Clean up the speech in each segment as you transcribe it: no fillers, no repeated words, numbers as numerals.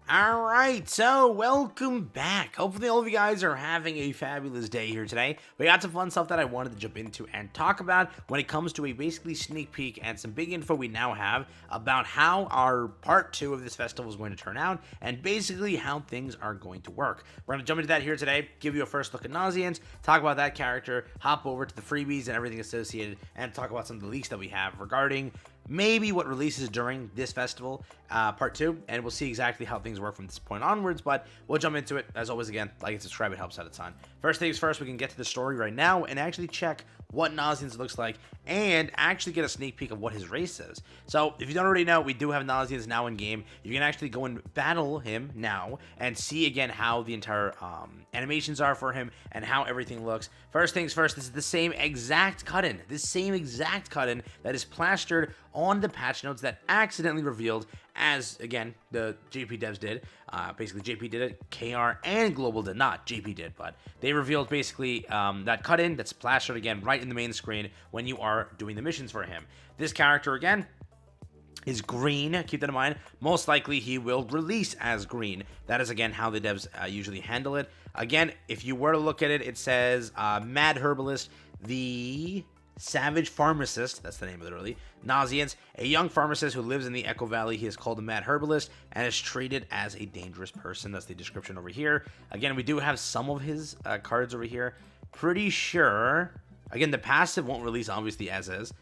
Alright, so welcome back. Hopefully all of you guys are having a fabulous day here today. We got some fun stuff that I wanted to jump into and talk about when it comes to a basically sneak peek and some big info we now have about how our part 2 of this festival is going to turn out and basically how things are going to work. We're going to jump into that here today, give you a first look at NASIENS, talk about that character, hop over to the freebies and everything associated, and talk about some of the leaks that we have regarding maybe what releases during this festival, part 2, and we'll see exactly how things work from this point onwards, but we'll jump into it. As always, again, like and subscribe, it helps out a ton. First things first, we can get to the story right now and actually check what NASIENS looks like and actually get a sneak peek of what his race is. So, if you don't already know, we do have NASIENS now in game. You can actually go and battle him now and see again how the entire animations are for him and how everything looks. First things first, this is the same exact cut-in. That is plastered on the patch notes that accidentally revealed, as again the JP devs did. Basically JP did it, KR and Global did not. JP did, but they revealed basically that cut-in that's plastered again right in the main screen when you are doing the missions for him. This character again is green. Keep that in mind. Most likely he will release as green. That is again how the devs usually handle it. Again, if you were to look at it, it says Mad Herbalist, the Savage Pharmacist, that's the name literally, NASIENS, a young pharmacist who lives in the Echo Valley. He is called a Mad Herbalist and is treated as a dangerous person. That's the description over here. Again, we do have some of his cards over here. Pretty sure, again, the passive won't release obviously as is.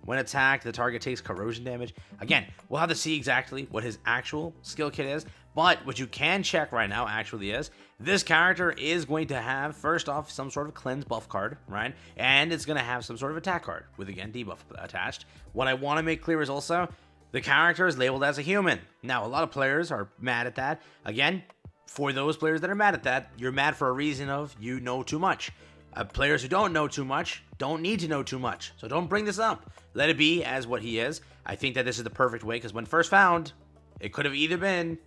When attacked, the target takes corrosion damage. Again, we'll have to see exactly what his actual skill kit is, but what you can check right now actually is this character is going to have, first off, some sort of cleanse buff card, right? And it's going to have some sort of attack card with, again, debuff attached. What I want to make clear is also the character is labeled as a human. Now, a lot of players are mad at that. Again, for those players that are mad at that, you're mad for a reason of you know too much. Players who don't know too much don't need to know too much. So don't bring this up. Let it be as what he is. I think that this is the perfect way because when first found, it could have either been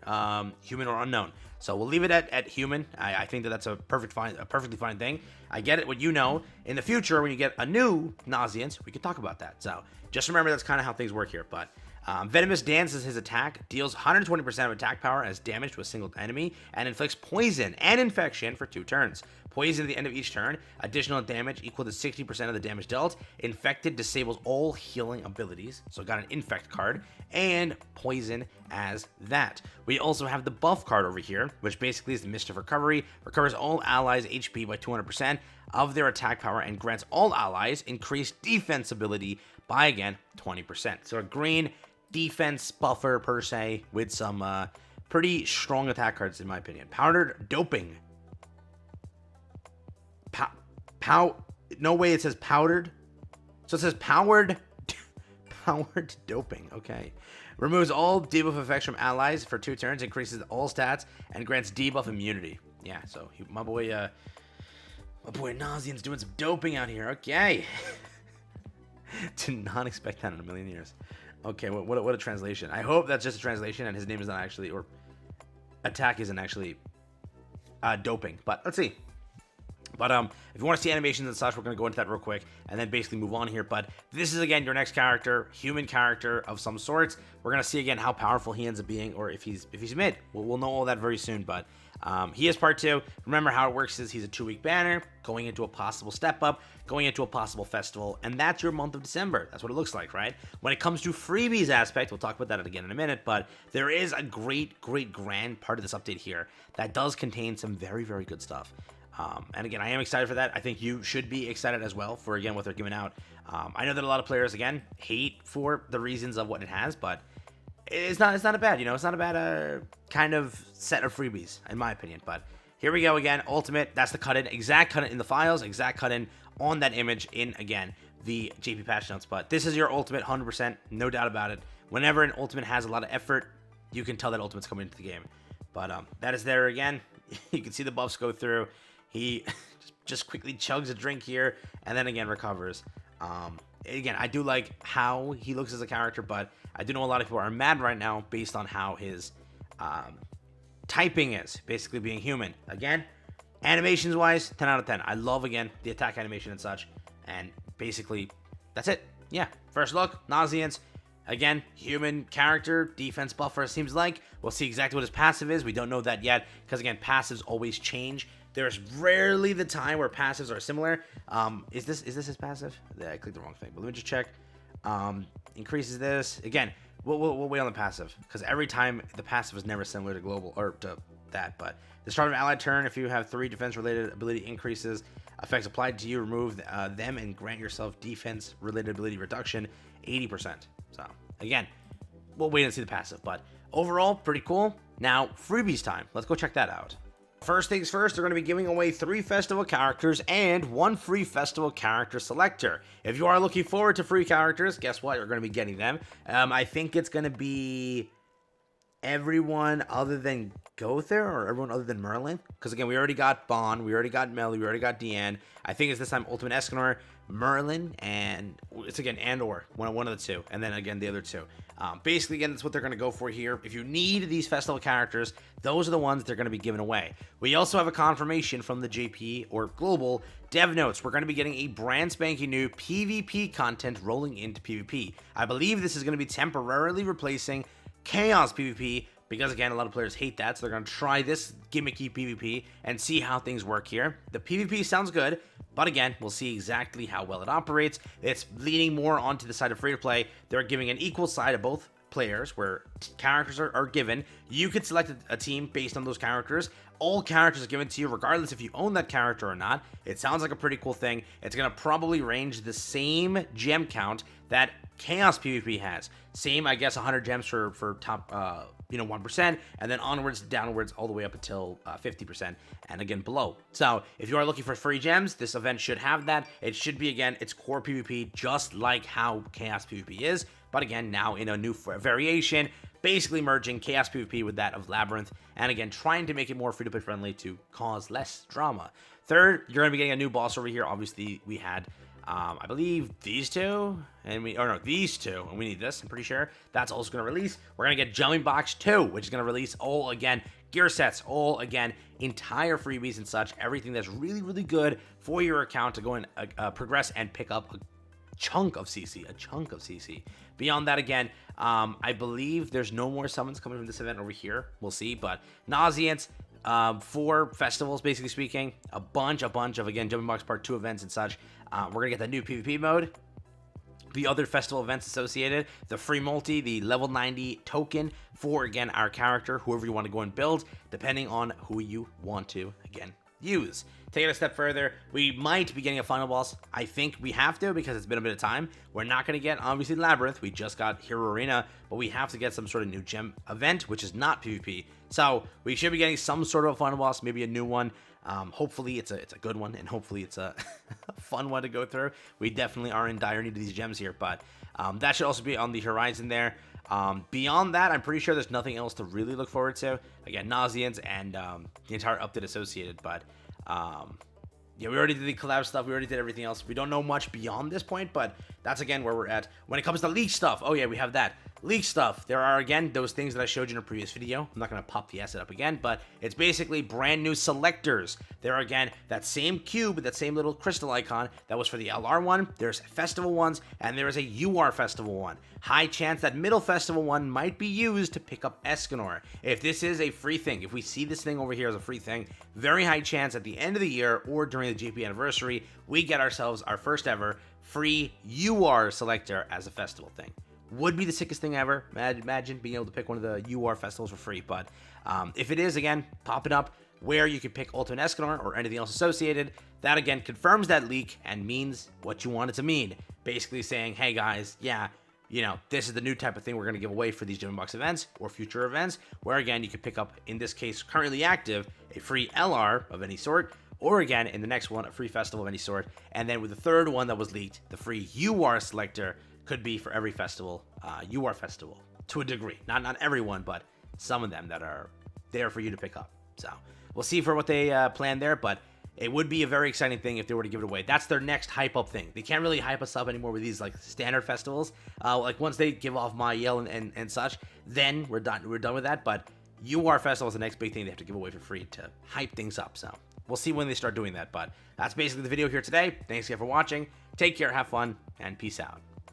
human or unknown. So we'll leave it at human. I think that that's a perfectly fine thing. I get it, what you know. In the future, when you get a new NASIENS, we can talk about that. So just remember that's kind of how things work here. But Venomous Dance is his attack, deals 120% of attack power as damage to a single enemy, and inflicts poison and infection for 2 turns. Poison at the end of each turn, additional damage equal to 60% of the damage dealt. Infected disables all healing abilities, so got an infect card, and poison as that. We also have the buff card over here, which basically is the Mischief Recovery, recovers all allies' HP by 200% of their attack power, and grants all allies increased defense ability by, again, 20%. So a green defense buffer per se with some pretty strong attack cards in my opinion. Powdered Doping. No way it says powdered. So it says powered doping. Okay. Removes all debuff effects from allies for 2 turns, increases all stats, and grants debuff immunity. Yeah, so my boy NASIENS doing some doping out here. Okay. Did not expect that in a million years. Okay, what a translation. I hope that's just a translation and his name is not actually, or attack isn't actually doping. But let's see. But if you want to see animations and such, we're going to go into that real quick and then basically move on here. But this is, again, your next character, human character of some sorts. We're going to see, again, how powerful he ends up being or if he's mid. We'll know all that very soon. But he is part 2. Remember how it works is he's a 2-week banner, going into a possible step up, going into a possible festival, and that's your month of December. That's what it looks like, right? When it comes to freebies aspect, we'll talk about that again in a minute, but there is a great grand part of this update here that does contain some very, very good stuff. And again, I am excited for that. I think you should be excited as well for, again, what they're giving out. I know that a lot of players, again, hate for the reasons of what it has, but it's not a bad, it's not a bad kind of set of freebies, in my opinion. But here we go again, Ultimate. That's the cut-in, exact cut-in in the files, exact cut-in on that image in, again, the JP patch notes. But this is your Ultimate, 100%, no doubt about it. Whenever an Ultimate has a lot of effort, you can tell that Ultimate's coming into the game. But that is there again. You can see the buffs go through. He just quickly chugs a drink here and then again recovers. Again, I do like how he looks as a character, but I do know a lot of people are mad right now based on how his typing is, basically being human. Again, animations wise, 10 out of 10. I love, again, the attack animation and such. And basically, that's it. Yeah, first look, NASIENS. Again, human character, defense buffer, it seems like. We'll see exactly what his passive is. We don't know that yet, because again, passives always change. There's rarely the time where passives are similar. Is this his passive? Yeah, I clicked the wrong thing, but let me just check. Increases this. Again, we'll wait on the passive, because every time the passive is never similar to global, or to that, but the start of allied turn, if you have 3 defense-related ability increases, effects applied to you, remove them and grant yourself defense-related ability reduction 80%. So, again, we'll wait and see the passive, but overall, pretty cool. Now, freebies time. Let's go check that out. First things first, they're going to be giving away 3 festival characters and 1 free festival character selector. If you are looking forward to free characters, guess what? You're going to be getting them. I think it's going to be everyone other than Gother, or everyone other than Merlin, because again, we already got Bond, we already got Melly, we already got Diane. I think it's this time Ultimate Escanor, Merlin, and it's again and/or one of the 2, and then again the other 2. Basically, again, that's what they're going to go for here. If you need these festival characters, those are the ones they're going to be giving away. We also have a confirmation from the JP or Global Dev Notes. We're going to be getting a brand spanking new PvP content rolling into PvP. I believe this is going to be temporarily replacing Chaos PvP, because again, a lot of players hate that, so they're going to try this gimmicky PvP and see how things work here. The PvP sounds good, but again, we'll see exactly how well it operates. It's leaning more onto the side of free-to-play. They're giving an equal side of both players, where characters are given. You can select a team based on those characters. All characters are given to you regardless if you own that character or not. It sounds like a pretty cool thing. It's going to probably range the same gem count that Chaos PvP has. Same, I guess, 100 gems for top 1%, and then onwards, downwards, all the way up until 50%, and again below. So if you are looking for free gems, this event should have that. It should be, again, it's core PvP, just like how Chaos PvP is, but again, now in a new variation, basically merging Chaos PvP with that of Labyrinth, and again, trying to make it more free-to-play friendly to cause less drama. Third, you're going to be getting a new boss over here. Obviously, we had I believe these 2, and these 2, and we need this, I'm pretty sure. That's also going to release. We're going to get Jumping Box 2, which is going to release all, again, gear sets, all, again, entire freebies and such, everything that's really, really good for your account to go and progress and pick up a chunk of CC, Beyond that, again, I believe there's no more summons coming from this event over here. We'll see, but Nasien's, 4 festivals, basically speaking, a bunch of, again, Jumping Box Part 2 events and such. We're going to get the new PvP mode, the other festival events associated, the free multi, the level 90 token for, again, our character, whoever you want to go and build, depending on who you want to, again, use. Take it a step further, we might be getting a final boss. I think we have to, because it's been a bit of time. We're not going to get, obviously, Labyrinth. We just got Hero Arena, but we have to get some sort of new gem event, which is not PvP. So we should be getting some sort of a final boss, maybe a new one. Hopefully it's a good one, and hopefully it's a fun one to go through. We definitely are in dire need of these gems here, but that should also be on the horizon there. Beyond that, I'm pretty sure there's nothing else to really look forward to. Again, Nasien's and the entire update associated, but yeah, we already did the collab stuff. We already did everything else. We don't know much beyond this point, but that's, again, where we're at. When it comes to leak stuff, oh yeah, we have that. Leak stuff. There are, again, those things that I showed you in a previous video. I'm not going to pop the asset up again, but it's basically brand new selectors. There are, again, that same cube, that same little crystal icon that was for the LR one. There's festival ones, and there is a UR festival one. High chance that middle festival one might be used to pick up Escanor. If this is a free thing, if we see this thing over here as a free thing, very high chance at the end of the year or during the JP anniversary, we get ourselves our first ever free UR selector as a festival thing. Would be the sickest thing ever. Imagine being able to pick one of the UR festivals for free. But if it is, again, popping up where you can pick Ultimate Escanor or anything else associated, that, again, confirms that leak and means what you want it to mean. Basically saying, hey, guys, yeah, you know, this is the new type of thing we're going to give away for these Jumping Box events or future events, where, again, you can pick up, in this case, currently active, a free LR of any sort, or, again, in the next one, a free festival of any sort. And then with the third one that was leaked, the free UR selector could be for every festival, UR festival, to a degree. Not everyone, but some of them that are there for you to pick up. So we'll see for what they plan there, but it would be a very exciting thing if they were to give it away. That's their next hype up thing. They can't really hype us up anymore with these like standard festivals. Like once they give off my yell and such, then we're done with that. But UR festival is the next big thing they have to give away for free to hype things up. So we'll see when they start doing that. But that's basically the video here today. Thanks again for watching. Take care, have fun, and peace out.